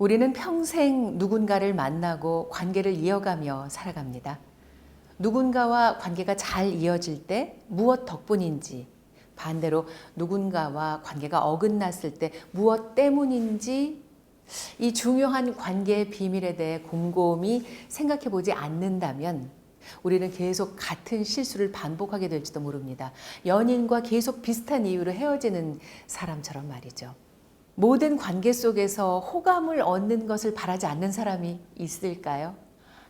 우리는 평생 누군가를 만나고 관계를 이어가며 살아갑니다. 누군가와 관계가 잘 이어질 때 무엇 덕분인지, 반대로 누군가와 관계가 어긋났을 때 무엇 때문인지, 이 중요한 관계의 비밀에 대해 곰곰이 생각해 보지 않는다면 우리는 계속 같은 실수를 반복하게 될지도 모릅니다. 연인과 계속 비슷한 이유로 헤어지는 사람처럼 말이죠. 모든 관계 속에서 호감을 얻는 것을 바라지 않는 사람이 있을까요?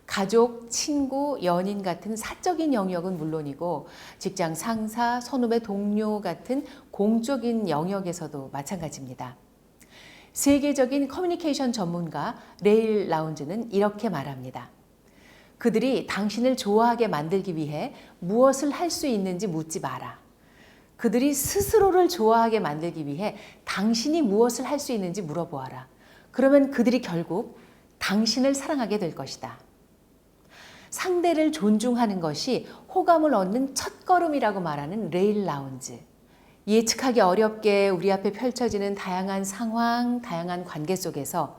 가족, 친구, 연인 같은 사적인 영역은 물론이고 직장 상사, 선후배 동료 같은 공적인 영역에서도 마찬가지입니다. 세계적인 커뮤니케이션 전문가 레일 라운즈는 이렇게 말합니다. 그들이 당신을 좋아하게 만들기 위해 무엇을 할 수 있는지 묻지 마라. 그들이 스스로를 좋아하게 만들기 위해 당신이 무엇을 할 수 있는지 물어보아라. 그러면 그들이 결국 당신을 사랑하게 될 것이다. 상대를 존중하는 것이 호감을 얻는 첫걸음이라고 말하는 레일 라운즈. 예측하기 어렵게 우리 앞에 펼쳐지는 다양한 상황, 다양한 관계 속에서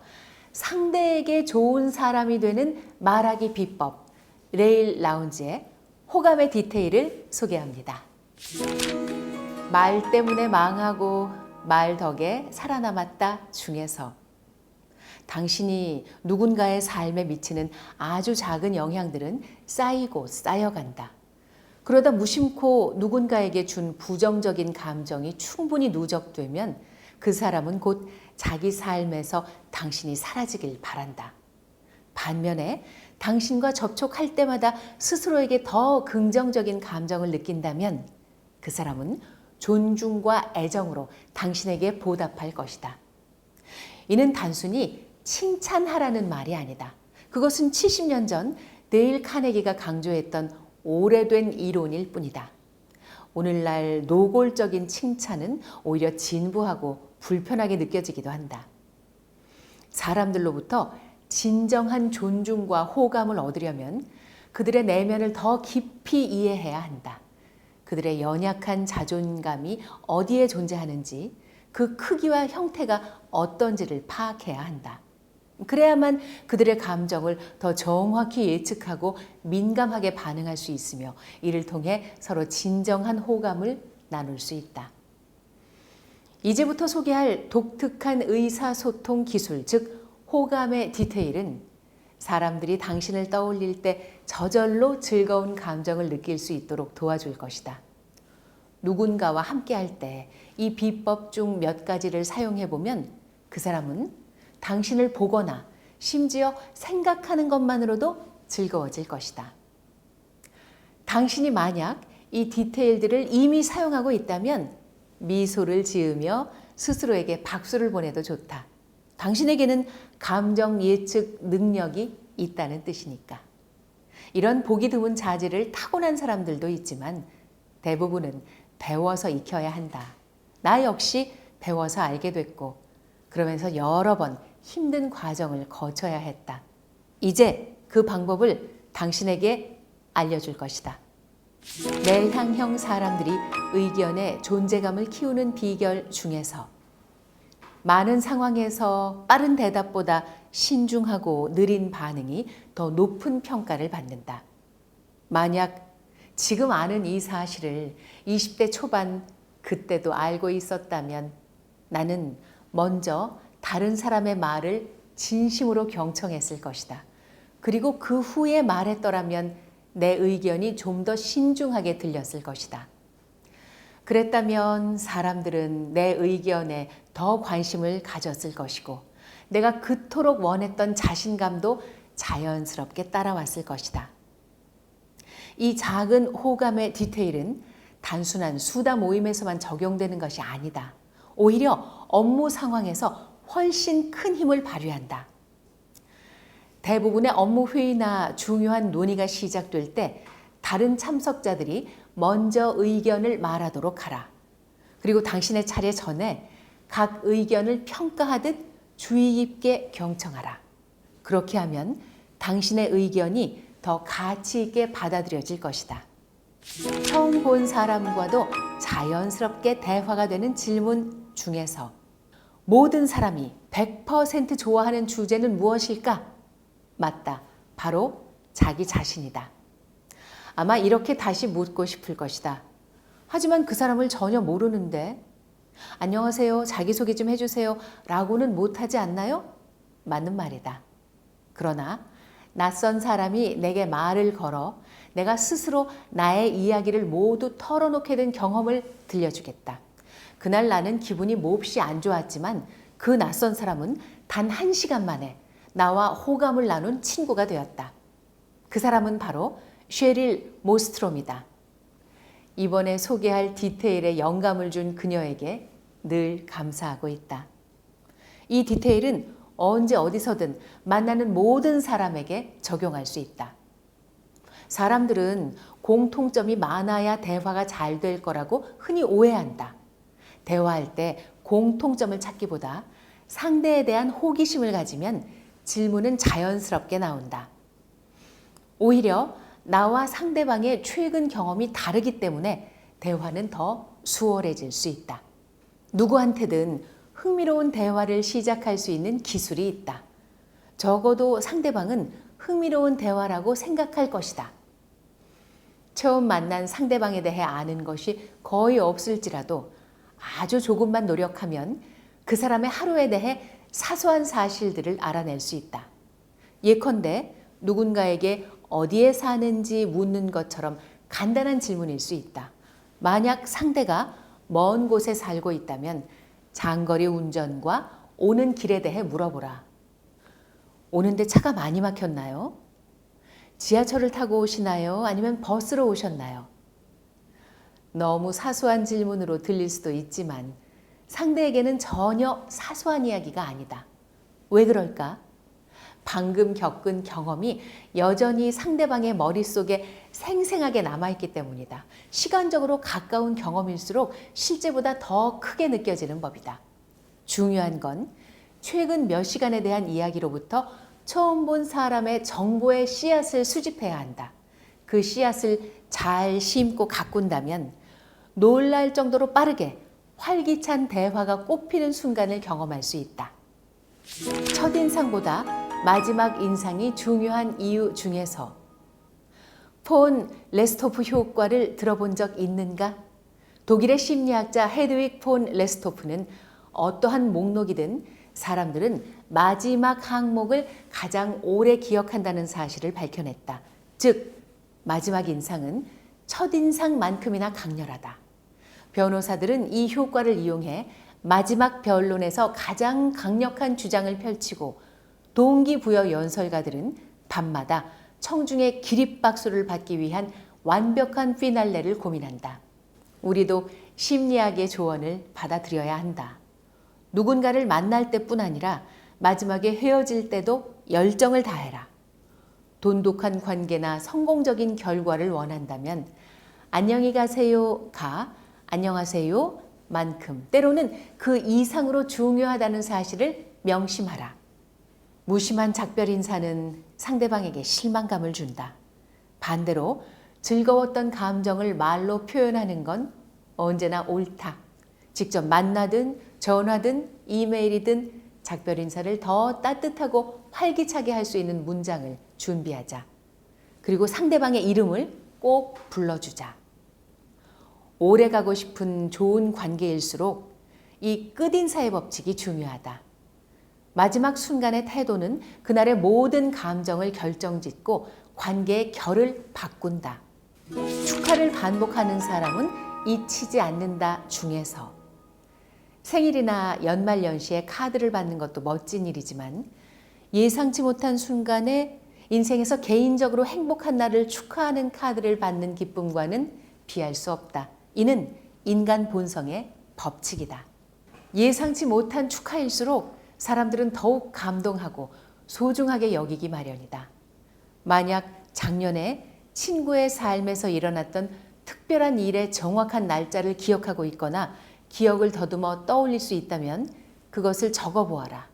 상대에게 좋은 사람이 되는 말하기 비법, 레일 라운즈의 호감의 디테일을 소개합니다. 말 때문에 망하고 말 덕에 살아남았다 중에서 당신이 누군가의 삶에 미치는 아주 작은 영향들은 쌓이고 쌓여간다. 그러다 무심코 누군가에게 준 부정적인 감정이 충분히 누적되면 그 사람은 곧 자기 삶에서 당신이 사라지길 바란다. 반면에 당신과 접촉할 때마다 스스로에게 더 긍정적인 감정을 느낀다면 그 사람은 존중과 애정으로 당신에게 보답할 것이다. 이는 단순히 칭찬하라는 말이 아니다. 그것은 70년 전 데일 카네기가 강조했던 오래된 이론일 뿐이다. 오늘날 노골적인 칭찬은 오히려 진부하고 불편하게 느껴지기도 한다. 사람들로부터 진정한 존중과 호감을 얻으려면 그들의 내면을 더 깊이 이해해야 한다. 그들의 연약한 자존감이 어디에 존재하는지, 그 크기와 형태가 어떤지를 파악해야 한다. 그래야만 그들의 감정을 더 정확히 예측하고 민감하게 반응할 수 있으며 이를 통해 서로 진정한 호감을 나눌 수 있다. 이제부터 소개할 독특한 의사소통 기술, 즉 호감의 디테일은 사람들이 당신을 떠올릴 때 저절로 즐거운 감정을 느낄 수 있도록 도와줄 것이다. 누군가와 함께할 때 이 비법 중 몇 가지를 사용해 보면 그 사람은 당신을 보거나 심지어 생각하는 것만으로도 즐거워질 것이다. 당신이 만약 이 디테일들을 이미 사용하고 있다면 미소를 지으며 스스로에게 박수를 보내도 좋다. 당신에게는 감정 예측 능력이 있다는 뜻이니까. 이런 보기 드문 자질을 타고난 사람들도 있지만 대부분은 배워서 익혀야 한다. 나 역시 배워서 알게 됐고 그러면서 여러 번 힘든 과정을 거쳐야 했다. 이제 그 방법을 당신에게 알려줄 것이다. 내향형 사람들이 의견의 존재감을 키우는 비결 중에서 많은 상황에서 빠른 대답보다 신중하고 느린 반응이 더 높은 평가를 받는다. 만약 지금 아는 이 사실을 20대 초반 그때도 알고 있었다면 나는 먼저 다른 사람의 말을 진심으로 경청했을 것이다. 그리고 그 후에 말했더라면 내 의견이 좀 더 신중하게 들렸을 것이다. 그랬다면 사람들은 내 의견에 더 관심을 가졌을 것이고 내가 그토록 원했던 자신감도 자연스럽게 따라왔을 것이다. 이 작은 호감의 디테일은 단순한 수다 모임에서만 적용되는 것이 아니다. 오히려 업무 상황에서 훨씬 큰 힘을 발휘한다. 대부분의 업무 회의나 중요한 논의가 시작될 때 다른 참석자들이 먼저 의견을 말하도록 하라. 그리고 당신의 차례 전에 각 의견을 평가하듯 주의 깊게 경청하라. 그렇게 하면 당신의 의견이 더 가치 있게 받아들여질 것이다. 처음 본 사람과도 자연스럽게 대화가 되는 질문 중에서 모든 사람이 100% 좋아하는 주제는 무엇일까? 맞다. 바로 자기 자신이다. 아마 이렇게 다시 묻고 싶을 것이다. 하지만 그 사람을 전혀 모르는데 안녕하세요. 자기소개 좀 해주세요. 라고는 못하지 않나요? 맞는 말이다. 그러나 낯선 사람이 내게 말을 걸어 내가 스스로 나의 이야기를 모두 털어놓게 된 경험을 들려주겠다. 그날 나는 기분이 몹시 안 좋았지만 그 낯선 사람은 단 1시간 만에 나와 호감을 나눈 친구가 되었다. 그 사람은 바로 셰릴 모스트롬이다. 이번에 소개할 디테일에 영감을 준 그녀에게 늘 감사하고 있다. 이 디테일은 언제 어디서든 만나는 모든 사람에게 적용할 수 있다. 사람들은 공통점이 많아야 대화가 잘 될 거라고 흔히 오해한다. 대화할 때 공통점을 찾기보다 상대에 대한 호기심을 가지면 질문은 자연스럽게 나온다. 오히려 나와 상대방의 최근 경험이 다르기 때문에 대화는 더 수월해질 수 있다. 누구한테든 흥미로운 대화를 시작할 수 있는 기술이 있다. 적어도 상대방은 흥미로운 대화라고 생각할 것이다. 처음 만난 상대방에 대해 아는 것이 거의 없을지라도 아주 조금만 노력하면 그 사람의 하루에 대해 사소한 사실들을 알아낼 수 있다. 예컨대 누군가에게 어디에 사는지 묻는 것처럼 간단한 질문일 수 있다. 만약 상대가 먼 곳에 살고 있다면 장거리 운전과 오는 길에 대해 물어보라. 오는데 차가 많이 막혔나요? 지하철을 타고 오시나요? 아니면 버스로 오셨나요? 너무 사소한 질문으로 들릴 수도 있지만 상대에게는 전혀 사소한 이야기가 아니다. 왜 그럴까? 방금 겪은 경험이 여전히 상대방의 머릿속에 생생하게 남아있기 때문이다. 시간적으로 가까운 경험일수록 실제보다 더 크게 느껴지는 법이다. 중요한 건 최근 몇 시간에 대한 이야기로부터 처음 본 사람의 정보의 씨앗을 수집해야 한다. 그 씨앗을 잘 심고 가꾼다면 놀랄 정도로 빠르게 활기찬 대화가 꽃피는 순간을 경험할 수 있다. 첫인상보다 마지막 인상이 중요한 이유 중에서 폰 레스토프 효과를 들어본 적 있는가? 독일의 심리학자 헤드윅 폰 레스토프는 어떠한 목록이든 사람들은 마지막 항목을 가장 오래 기억한다는 사실을 밝혀냈다. 즉, 마지막 인상은 첫인상만큼이나 강렬하다. 변호사들은 이 효과를 이용해 마지막 변론에서 가장 강력한 주장을 펼치고 동기부여 연설가들은 밤마다 청중의 기립박수를 받기 위한 완벽한 피날레를 고민한다. 우리도 심리학의 조언을 받아들여야 한다. 누군가를 만날 때뿐 아니라 마지막에 헤어질 때도 열정을 다해라. 돈독한 관계나 성공적인 결과를 원한다면 안녕히 가세요가 안녕하세요 만큼 때로는 그 이상으로 중요하다는 사실을 명심하라. 무심한 작별 인사는 상대방에게 실망감을 준다. 반대로 즐거웠던 감정을 말로 표현하는 건 언제나 옳다. 직접 만나든 전화든 이메일이든 작별 인사를 더 따뜻하고 활기차게 할 수 있는 문장을 준비하자. 그리고 상대방의 이름을 꼭 불러주자. 오래 가고 싶은 좋은 관계일수록 이 끝인사의 법칙이 중요하다. 마지막 순간의 태도는 그날의 모든 감정을 결정짓고 관계의 결을 바꾼다. 축하를 반복하는 사람은 잊히지 않는다 중에서 생일이나 연말연시에 카드를 받는 것도 멋진 일이지만 예상치 못한 순간에 인생에서 개인적으로 행복한 날을 축하하는 카드를 받는 기쁨과는 비할 수 없다. 이는 인간 본성의 법칙이다. 예상치 못한 축하일수록 사람들은 더욱 감동하고 소중하게 여기기 마련이다. 만약 작년에 친구의 삶에서 일어났던 특별한 일의 정확한 날짜를 기억하고 있거나 기억을 더듬어 떠올릴 수 있다면 그것을 적어보아라.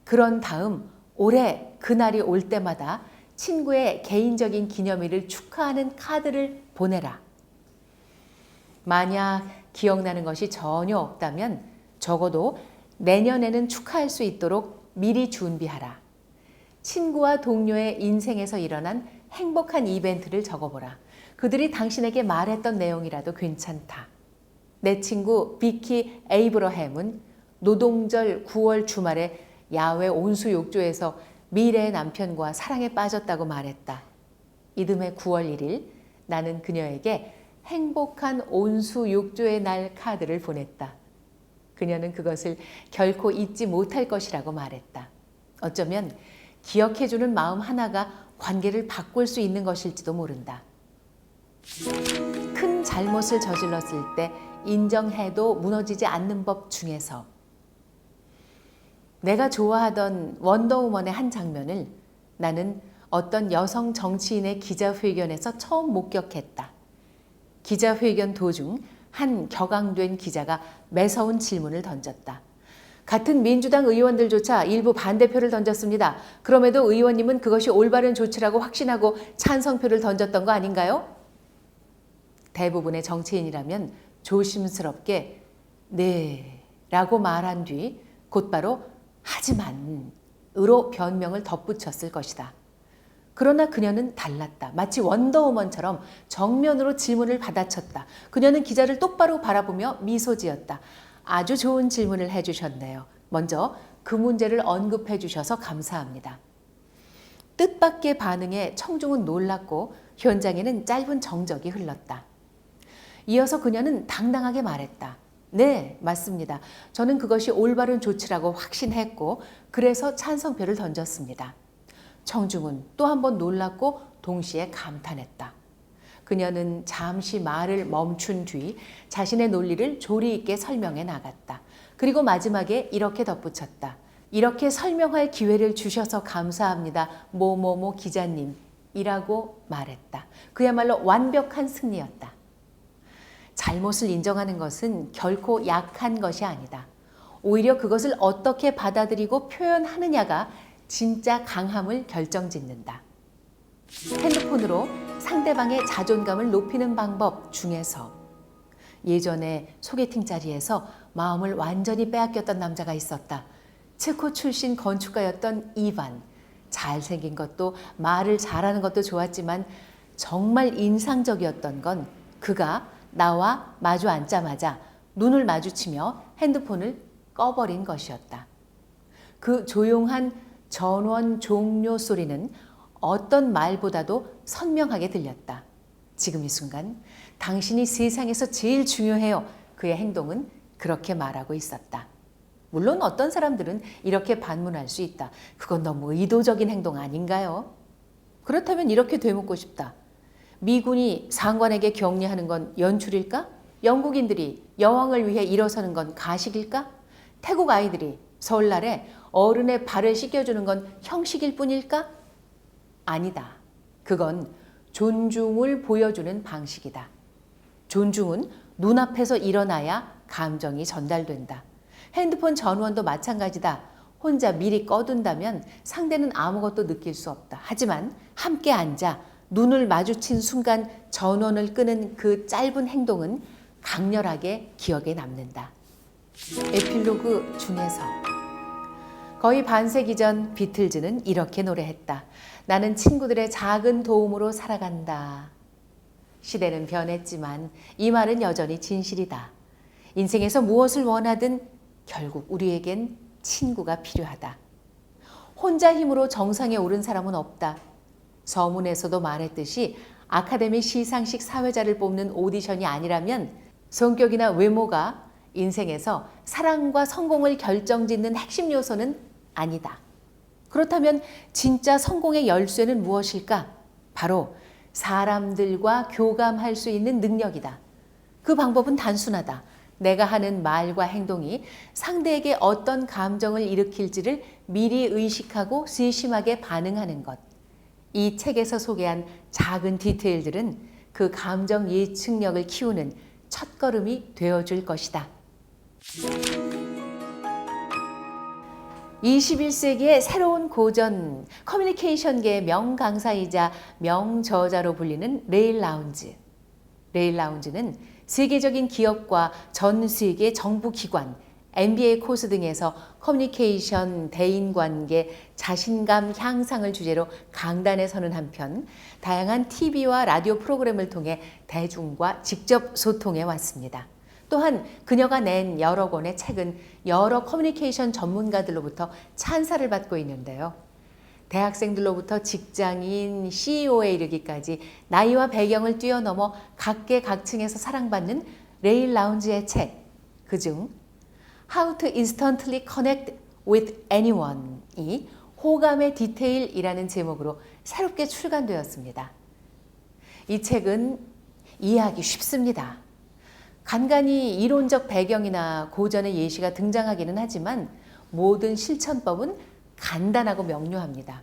그런 다음 올해 그날이 올 때마다 친구의 개인적인 기념일을 축하하는 카드를 보내라. 만약 기억나는 것이 전혀 없다면 적어도 내년에는 축하할 수 있도록 미리 준비하라. 친구와 동료의 인생에서 일어난 행복한 이벤트를 적어보라. 그들이 당신에게 말했던 내용이라도 괜찮다. 내 친구 비키 에이브러햄은 노동절 9월 주말에 야외 온수 욕조에서 미래의 남편과 사랑에 빠졌다고 말했다. 이듬해 9월 1일 나는 그녀에게 행복한 온수 욕조의 날 카드를 보냈다. 그녀는 그것을 결코 잊지 못할 것이라고 말했다. 어쩌면 기억해주는 마음 하나가 관계를 바꿀 수 있는 것일지도 모른다. 큰 잘못을 저질렀을 때 인정해도 무너지지 않는 법 중에서 내가 좋아하던 원더우먼의 한 장면을 나는 어떤 여성 정치인의 기자회견에서 처음 목격했다. 기자회견 도중 한 격앙된 기자가 매서운 질문을 던졌다. 같은 민주당 의원들조차 일부 반대표를 던졌습니다. 그럼에도 의원님은 그것이 올바른 조치라고 확신하고 찬성표를 던졌던 거 아닌가요? 대부분의 정치인이라면 조심스럽게 네 라고 말한 뒤 곧바로 하지만으로 변명을 덧붙였을 것이다. 그러나 그녀는 달랐다. 마치 원더우먼처럼 정면으로 질문을 받아쳤다. 그녀는 기자를 똑바로 바라보며 미소 지었다. 아주 좋은 질문을 해주셨네요. 먼저 그 문제를 언급해 주셔서 감사합니다. 뜻밖의 반응에 청중은 놀랐고 현장에는 짧은 정적이 흘렀다. 이어서 그녀는 당당하게 말했다. 네, 맞습니다. 저는 그것이 올바른 조치라고 확신했고 그래서 찬성표를 던졌습니다. 청중은 또 한 번 놀랐고 동시에 감탄했다. 그녀는 잠시 말을 멈춘 뒤 자신의 논리를 조리 있게 설명해 나갔다. 그리고 마지막에 이렇게 덧붙였다. 이렇게 설명할 기회를 주셔서 감사합니다. 뭐뭐뭐 기자님이라고 말했다. 그야말로 완벽한 승리였다. 잘못을 인정하는 것은 결코 약한 것이 아니다. 오히려 그것을 어떻게 받아들이고 표현하느냐가 진짜 강함을 결정짓는다. 핸드폰으로 상대방의 자존감을 높이는 방법 중에서 예전에 소개팅 자리에서 마음을 완전히 빼앗겼던 남자가 있었다. 체코 출신 건축가였던 이반. 잘생긴 것도 말을 잘하는 것도 좋았지만 정말 인상적이었던 건 그가 나와 마주 앉자마자 눈을 마주치며 핸드폰을 꺼버린 것이었다. 그 조용한 전원 종료 소리는 어떤 말보다도 선명하게 들렸다. 지금 이 순간 당신이 세상에서 제일 중요해요. 그의 행동은 그렇게 말하고 있었다. 물론 어떤 사람들은 이렇게 반문할 수 있다. 그건 너무 의도적인 행동 아닌가요? 그렇다면 이렇게 되묻고 싶다. 미군이 상관에게 격려하는 건 연출일까? 영국인들이 여왕을 위해 일어서는 건 가식일까? 태국 아이들이 설날에 어른의 발을 씻겨주는 건 형식일 뿐일까? 아니다. 그건 존중을 보여주는 방식이다. 존중은 눈앞에서 일어나야 감정이 전달된다. 핸드폰 전원도 마찬가지다. 혼자 미리 꺼둔다면 상대는 아무것도 느낄 수 없다. 하지만 함께 앉아 눈을 마주친 순간 전원을 끄는 그 짧은 행동은 강렬하게 기억에 남는다. 에필로그 중에서 거의 반세기 전 비틀즈는 이렇게 노래했다. 나는 친구들의 작은 도움으로 살아간다. 시대는 변했지만 이 말은 여전히 진실이다. 인생에서 무엇을 원하든 결국 우리에겐 친구가 필요하다. 혼자 힘으로 정상에 오른 사람은 없다. 서문에서도 말했듯이 아카데미 시상식 사회자를 뽑는 오디션이 아니라면 성격이나 외모가 인생에서 사랑과 성공을 결정짓는 핵심 요소는 아니다. 그렇다면 진짜 성공의 열쇠는 무엇일까? 바로 사람들과 교감할 수 있는 능력이다. 그 방법은 단순하다. 내가 하는 말과 행동이 상대에게 어떤 감정을 일으킬지를 미리 의식하고 세심하게 반응하는 것. 이 책에서 소개한 작은 디테일들은 그 감정 예측력을 키우는 첫걸음이 되어줄 것이다. 21세기의 새로운 고전, 커뮤니케이션계의 명강사이자 명저자로 불리는 레일 라운지. 레일 라운지는 세계적인 기업과 전 세계 정부 기관, MBA 코스 등에서 커뮤니케이션, 대인관계, 자신감 향상을 주제로 강단에 서는 한편 다양한 TV와 라디오 프로그램을 통해 대중과 직접 소통해 왔습니다. 또한 그녀가 낸 여러 권의 책은 여러 커뮤니케이션 전문가들로부터 찬사를 받고 있는데요. 대학생들로부터 직장인, CEO에 이르기까지 나이와 배경을 뛰어넘어 각계각층에서 사랑받는 레일 라운지의 책, 그중 How to Instantly Connect with Anyone이 호감의 디테일이라는 제목으로 새롭게 출간되었습니다. 이 책은 이해하기 쉽습니다. 간간히 이론적 배경이나 고전의 예시가 등장하기는 하지만 모든 실천법은 간단하고 명료합니다.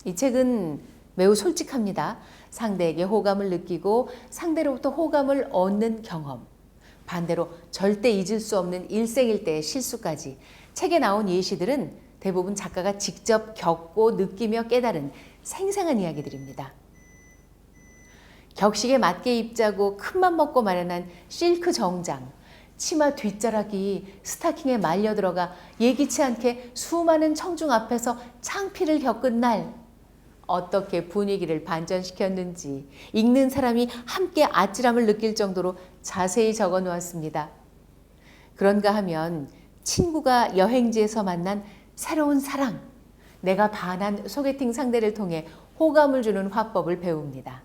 이 책은 매우 솔직합니다. 상대에게 호감을 느끼고 상대로부터 호감을 얻는 경험, 반대로 절대 잊을 수 없는 일생일대의 실수까지 책에 나온 예시들은 대부분 작가가 직접 겪고 느끼며 깨달은 생생한 이야기들입니다. 격식에 맞게 입자고 큰맘 먹고 마련한 실크 정장, 치마 뒷자락이 스타킹에 말려 들어가 예기치 않게 수많은 청중 앞에서 창피를 겪은 날, 어떻게 분위기를 반전시켰는지 읽는 사람이 함께 아찔함을 느낄 정도로 자세히 적어 놓았습니다. 그런가 하면 친구가 여행지에서 만난 새로운 사랑, 내가 반한 소개팅 상대를 통해 호감을 주는 화법을 배웁니다.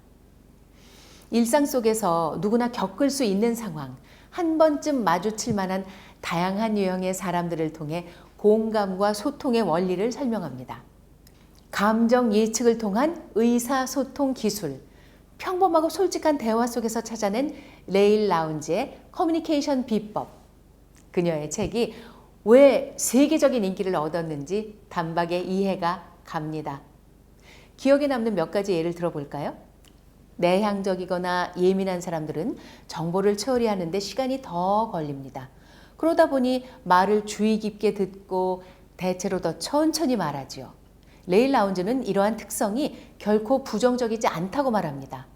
일상 속에서 누구나 겪을 수 있는 상황, 한 번쯤 마주칠 만한 다양한 유형의 사람들을 통해 공감과 소통의 원리를 설명합니다. 감정 예측을 통한 의사소통 기술, 평범하고 솔직한 대화 속에서 찾아낸 레일 라운지의 커뮤니케이션 비법. 그녀의 책이 왜 세계적인 인기를 얻었는지 단박에 이해가 갑니다. 기억에 남는 몇 가지 예를 들어볼까요? 내향적이거나 예민한 사람들은 정보를 처리하는 데 시간이 더 걸립니다. 그러다 보니 말을 주의 깊게 듣고 대체로 더 천천히 말하지요. 레일 라운지는 이러한 특성이 결코 부정적이지 않다고 말합니다.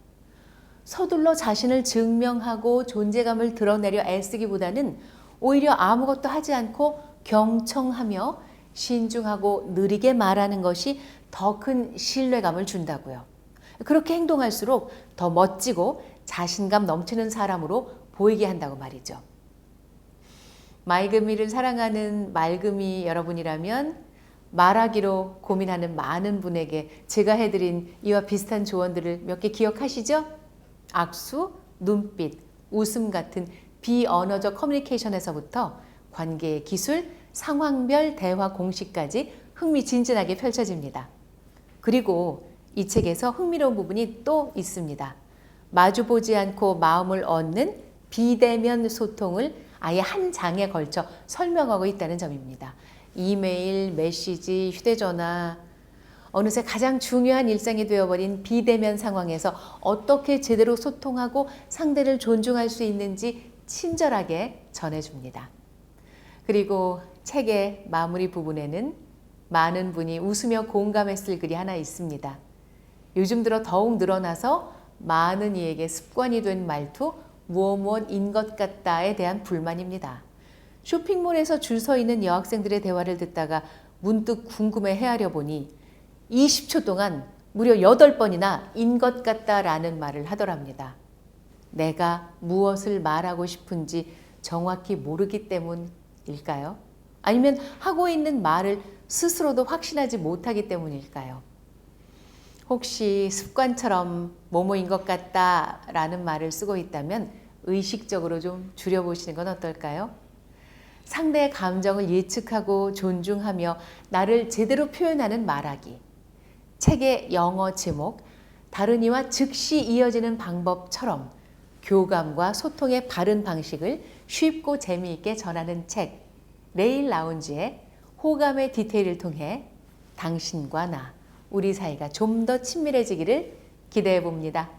서둘러 자신을 증명하고 존재감을 드러내려 애쓰기보다는 오히려 아무것도 하지 않고 경청하며 신중하고 느리게 말하는 것이 더 큰 신뢰감을 준다고요. 그렇게 행동할수록 더 멋지고 자신감 넘치는 사람으로 보이게 한다고 말이죠. 맑음이를 사랑하는 맑음이 여러분이라면 말하기로 고민하는 많은 분에게 제가 해드린 이와 비슷한 조언들을 몇 개 기억하시죠? 악수, 눈빛, 웃음 같은 비언어적 커뮤니케이션에서부터 관계의 기술, 상황별 대화 공식까지 흥미진진하게 펼쳐집니다. 그리고 이 책에서 흥미로운 부분이 또 있습니다. 마주보지 않고 마음을 얻는 비대면 소통을 아예 한 장에 걸쳐 설명하고 있다는 점입니다. 이메일, 메시지, 휴대전화, 어느새 가장 중요한 일상이 되어버린 비대면 상황에서 어떻게 제대로 소통하고 상대를 존중할 수 있는지 친절하게 전해줍니다. 그리고 책의 마무리 부분에는 많은 분이 웃으며 공감했을 글이 하나 있습니다. 요즘 들어 더욱 늘어나서 많은 이에게 습관이 된 말투 무엇무엇인 것 같다에 대한 불만입니다. 쇼핑몰에서 줄 서 있는 여학생들의 대화를 듣다가 문득 궁금해 헤아려 보니 20초 동안 무려 8번이나 인 것 같다라는 말을 하더랍니다. 내가 무엇을 말하고 싶은지 정확히 모르기 때문일까요? 아니면 하고 있는 말을 스스로도 확신하지 못하기 때문일까요? 혹시 습관처럼 뭐뭐인 것 같다라는 말을 쓰고 있다면 의식적으로 좀 줄여보시는 건 어떨까요? 상대의 감정을 예측하고 존중하며 나를 제대로 표현하는 말하기. 책의 영어 제목, 다른 이와 즉시 이어지는 방법처럼 교감과 소통의 바른 방식을 쉽고 재미있게 전하는 책, 레일 라운지의 호감의 디테일을 통해 당신과 나, 우리 사이가 좀 더 친밀해지기를 기대해 봅니다.